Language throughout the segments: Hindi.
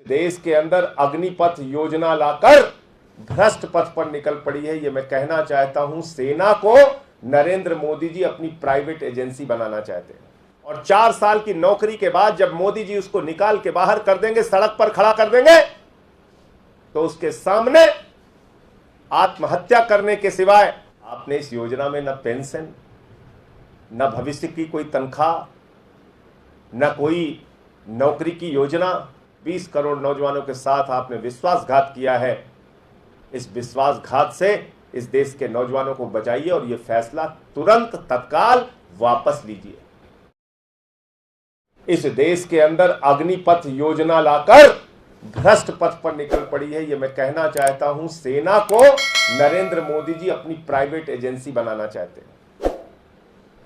देश के अंदर अग्निपथ योजना लाकर भ्रष्ट पथ पर निकल पड़ी है। ये मैं कहना चाहता हूं, सेना को नरेंद्र मोदी जी अपनी प्राइवेट एजेंसी बनाना चाहते हैं और 4 साल की नौकरी के बाद जब मोदी जी उसको निकाल के बाहर कर देंगे, सड़क पर खड़ा कर देंगे, तो उसके सामने आत्महत्या करने के सिवाय आपने इस योजना में न पेंशन, न भविष्य की कोई तनख्वाह, न कोई नौकरी की योजना। 20 करोड़ नौजवानों के साथ आपने विश्वासघात किया है। इस विश्वासघात से इस देश के नौजवानों को बचाइए और यह फैसला तुरंत तत्काल वापस लीजिए। इस देश के अंदर अग्निपथ योजना लाकर भ्रष्ट पथ पर निकल पड़ी है। यह मैं कहना चाहता हूं, सेना को नरेंद्र मोदी जी अपनी प्राइवेट एजेंसी बनाना चाहते हैं।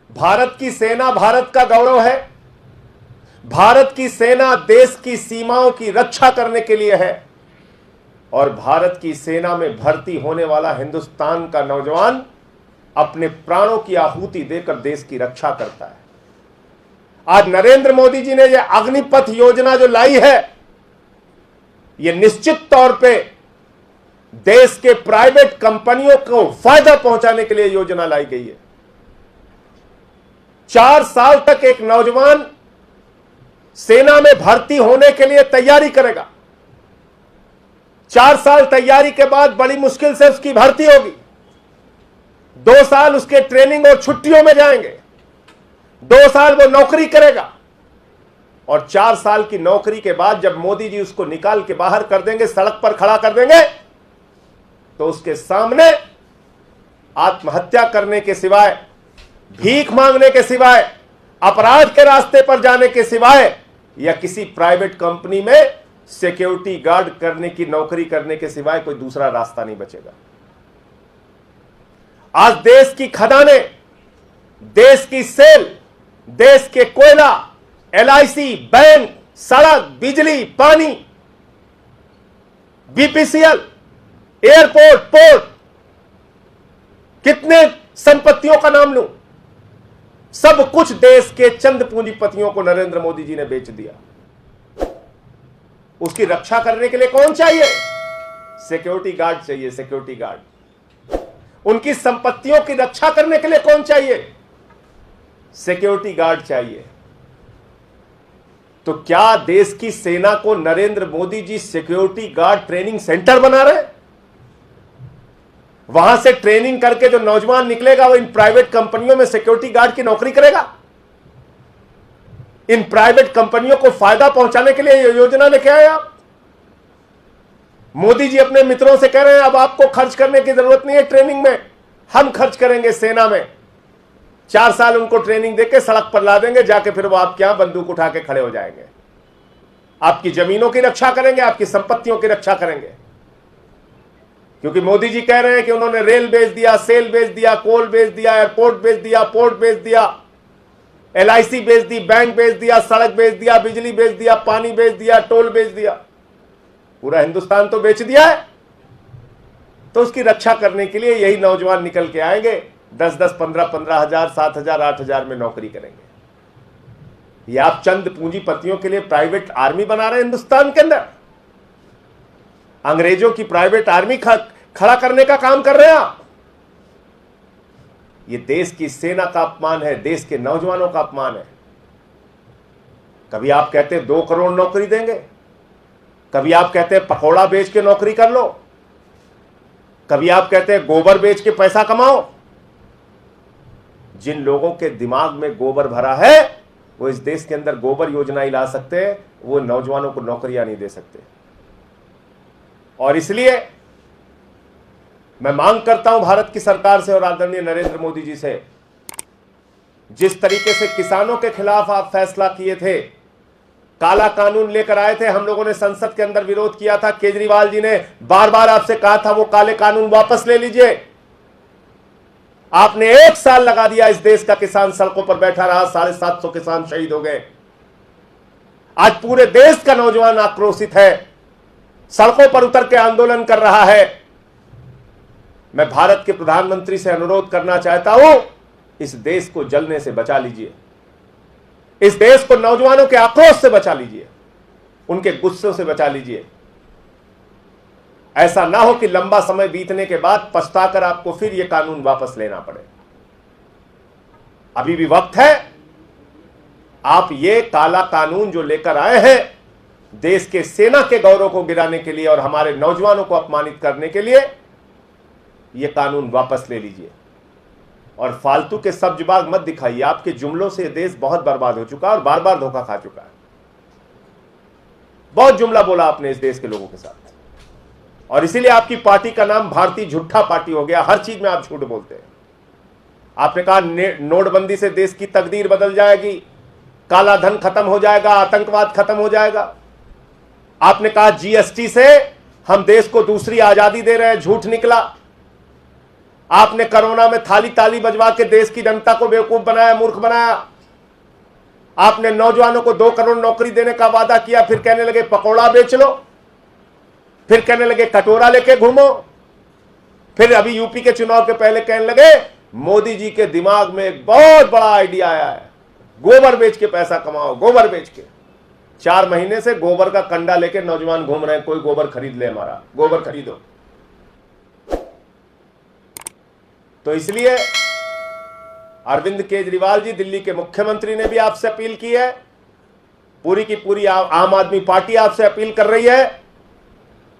भारत की सेना भारत का गौरव है। भारत की सेना देश की सीमाओं की रक्षा करने के लिए है और भारत की सेना में भर्ती होने वाला हिंदुस्तान का नौजवान अपने प्राणों की आहुति देकर देश की रक्षा करता है। आज नरेंद्र मोदी जी ने यह अग्निपथ योजना जो लाई है, यह निश्चित तौर पे देश के प्राइवेट कंपनियों को फायदा पहुंचाने के लिए योजना लाई गई है। 4 साल तक एक नौजवान सेना में भर्ती होने के लिए तैयारी करेगा। 4 साल तैयारी के बाद बड़ी मुश्किल से उसकी भर्ती होगी। 2 साल उसके ट्रेनिंग और छुट्टियों में जाएंगे। 2 साल वो नौकरी करेगा और 4 साल की नौकरी के बाद जब मोदी जी उसको निकाल के बाहर कर देंगे, सड़क पर खड़ा कर देंगे, तो उसके सामने आत्महत्या करने के सिवाय, भीख मांगने के सिवाय, अपराध के रास्ते पर जाने के सिवाय या किसी प्राइवेट कंपनी में सिक्योरिटी गार्ड करने की नौकरी करने के सिवाय कोई दूसरा रास्ता नहीं बचेगा। आज देश की खदानें, देश की सेल, देश के कोयला, LIC, बैंक, सड़क, बिजली, पानी, BPCL, एयरपोर्ट, पोर्ट, कितने संपत्तियों का नाम लूं, सब कुछ देश के चंद पूंजीपतियों को नरेंद्र मोदी जी ने बेच दिया। उसकी रक्षा करने के लिए कौन चाहिए? सिक्योरिटी गार्ड चाहिए, सिक्योरिटी गार्ड। उनकी संपत्तियों की रक्षा करने के लिए कौन चाहिए? सिक्योरिटी गार्ड चाहिए। तो क्या देश की सेना को Narendra Modi ji security guard training centre बना रहे हैं? वहां से ट्रेनिंग करके जो नौजवान निकलेगा वो इन प्राइवेट कंपनियों में सिक्योरिटी गार्ड की नौकरी करेगा। इन प्राइवेट कंपनियों को फायदा पहुंचाने के लिए ये योजना लेके आए आप। मोदी जी अपने मित्रों से कह रहे हैं अब आपको खर्च करने की जरूरत नहीं है ट्रेनिंग में, हम खर्च करेंगे सेना में। 4 साल उनको ट्रेनिंग देके सड़क पर ला देंगे, जाके फिर वो आपके यहां बंदूक उठा के खड़े हो जाएंगे। आपकी जमीनों की रक्षा करेंगे, आपकी संपत्तियों की रक्षा करेंगे। क्योंकि मोदी जी कह रहे हैं कि उन्होंने रेल बेच दिया, सेल बेच दिया, कोल बेच दिया, एयरपोर्ट बेच दिया, पोर्ट बेच दिया, LIC बेच दी, बैंक बेच दिया, सड़क बेच दिया, बिजली बेच दिया, पानी बेच दिया, टोल बेच दिया। पूरा हिंदुस्तान तो बेच दिया है। तो उसकी रक्षा करने के लिए यही नौजवान निकल के आएंगे, 10-10, 15-15 हजार, 7 हजार, 8 हजार में नौकरी करेंगे। ये आप चंद पूंजीपतियों के लिए प्राइवेट आर्मी बना रहे हैं हिंदुस्तान के अंदर। अंग्रेजों की प्राइवेट आर्मी खड़ा करने का काम कर रहे हैं आप। ये देश की सेना का अपमान है, देश के नौजवानों का अपमान है। कभी आप कहते हैं 2 करोड़ नौकरी देंगे, कभी आप कहते हैं पकौड़ा बेच के नौकरी कर लो, कभी आप कहते हैं गोबर बेच के पैसा कमाओ। जिन लोगों के दिमाग में गोबर भरा है वो इस देश के अंदर गोबर योजना ही ला सकते हैं, वो नौजवानों को नौकरियां नहीं दे सकते। और इसलिए मैं मांग करता हूं भारत की सरकार से और आदरणीय नरेंद्र मोदी जी से, जिस तरीके से किसानों के खिलाफ आप फैसला किए थे, काला कानून लेकर आए थे, हम लोगों ने संसद के अंदर विरोध किया था। केजरीवाल जी ने बार बार आपसे कहा था वो काले कानून वापस ले लीजिए। आपने 1 साल लगा दिया, इस देश का किसान सड़कों पर बैठा रहा, 750 किसान शहीद हो गए। आज पूरे देश का नौजवान आक्रोशित है, सड़कों पर उतर के आंदोलन कर रहा है। मैं भारत के प्रधानमंत्री से अनुरोध करना चाहता हूं, इस देश को जलने से बचा लीजिए, इस देश को नौजवानों के आक्रोश से बचा लीजिए। उनके गुस्सों से बचा लीजिए। ऐसा ना हो कि लंबा समय बीतने के बाद पछताकर आपको फिर यह कानून वापस लेना पड़े। अभी भी वक्त है। आप ये काला कानून जो लेकर आए हैं देश के सेना के गौरव को गिराने के लिए और हमारे नौजवानों को अपमानित करने के लिए, यह कानून वापस ले लीजिए और फालतू के सब्जबाग मत दिखाइए। आपके जुमलों से देश बहुत बर्बाद हो चुका है और बार बार धोखा खा चुका है। बहुत जुमला बोला आपने इस देश के लोगों के साथ और इसीलिए आपकी पार्टी का नाम भारतीय झूठा पार्टी हो गया। हर चीज में आप झूठ बोलते हैं। आपने कहा नोटबंदी से देश की तकदीर बदल जाएगी, काला धन खत्म हो जाएगा, आतंकवाद खत्म हो जाएगा। आपने कहा जीएसटी से हम देश को दूसरी आजादी दे रहे हैं, झूठ निकला। आपने कोरोना में थाली ताली बजवा के देश की जनता को बेवकूफ बनाया, मूर्ख बनाया। आपने नौजवानों को 2 करोड़ नौकरी देने का वादा किया, फिर कहने लगे पकौड़ा बेच लो, फिर कहने लगे कटोरा लेके घूमो, फिर अभी यूपी के चुनाव के पहले कहने लगे मोदी जी के दिमाग में एक बहुत बड़ा आइडिया आया है, गोबर बेच के पैसा कमाओ, गोबर बेच के। 4 महीने से गोबर का कंडा लेके नौजवान घूम रहे हैं, कोई गोबर खरीद ले, हमारा गोबर खरीदो। तो इसलिए अरविंद केजरीवाल जी, दिल्ली के मुख्यमंत्री ने भी आपसे अपील की है, पूरी की पूरी आम आदमी पार्टी आपसे अपील कर रही है,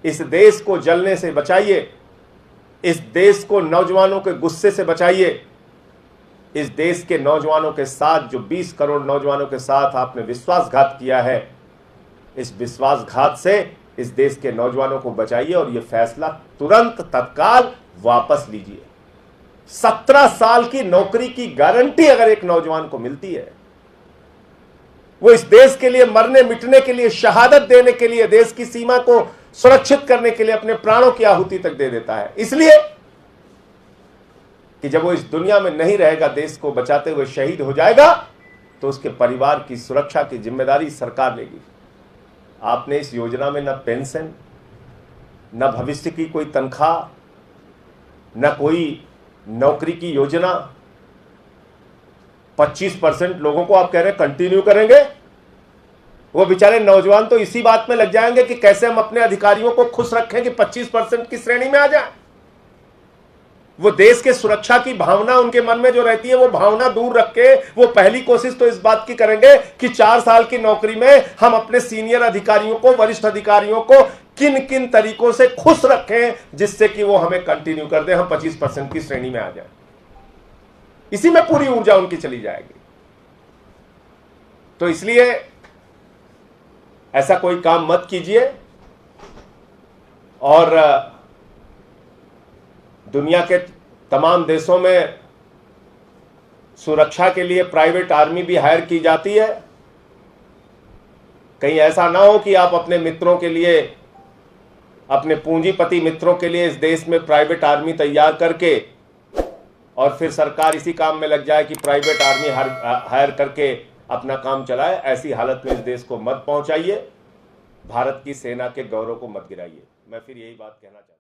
इस देश को जलने से बचाइए, इस देश को नौजवानों के गुस्से से बचाइए। इस देश के नौजवानों के साथ, जो 20 करोड़ नौजवानों के साथ आपने विश्वासघात किया है, इस विश्वासघात से इस देश के नौजवानों को बचाइए और यह फैसला तुरंत तत्काल वापस लीजिए। 17 साल की नौकरी की गारंटी अगर एक नौजवान को मिलती है, वो इस देश के लिए मरने मिटने के लिए, शहादत देने के लिए, देश की सीमा को सुरक्षित करने के लिए अपने प्राणों की आहुति तक दे देता है। इसलिए कि जब वो इस दुनिया में नहीं रहेगा, देश को बचाते हुए शहीद हो जाएगा, तो उसके परिवार की सुरक्षा की जिम्मेदारी सरकार लेगी। आपने इस योजना में न पेंशन, न भविष्य की कोई तनख्वाह, न कोई नौकरी की योजना। 25% लोगों को आप कह रहे हैं कंटिन्यू करेंगे। वो बेचारे नौजवान तो इसी बात में लग जाएंगे कि कैसे हम अपने अधिकारियों को खुश रखें कि 25% की श्रेणी में आ जाए। वो देश के सुरक्षा की भावना उनके मन में जो रहती है, वो भावना दूर रख के वो पहली कोशिश तो इस बात की करेंगे कि 4 साल की नौकरी में हम अपने सीनियर अधिकारियों को, वरिष्ठ अधिकारियों को किन किन तरीकों से खुश रखें जिससे कि वो हमें कंटिन्यू कर दे, हम 25% की श्रेणी में आ जाए। इसी में पूरी ऊर्जा उनकी चली जाएगी। तो इसलिए ऐसा कोई काम मत कीजिए। और दुनिया के तमाम देशों में सुरक्षा के लिए प्राइवेट आर्मी भी हायर की जाती है। कहीं ऐसा ना हो कि आप अपने मित्रों के लिए, अपने पूंजीपति मित्रों के लिए इस देश में प्राइवेट आर्मी तैयार करके और फिर सरकार इसी काम में लग जाए कि प्राइवेट आर्मी हायर करके अपना काम चलाए। ऐसी हालत में इस देश को मत पहुंचाइए, भारत की सेना के गौरव को मत गिराइए। मैं फिर यही बात कहना चाहता हूं।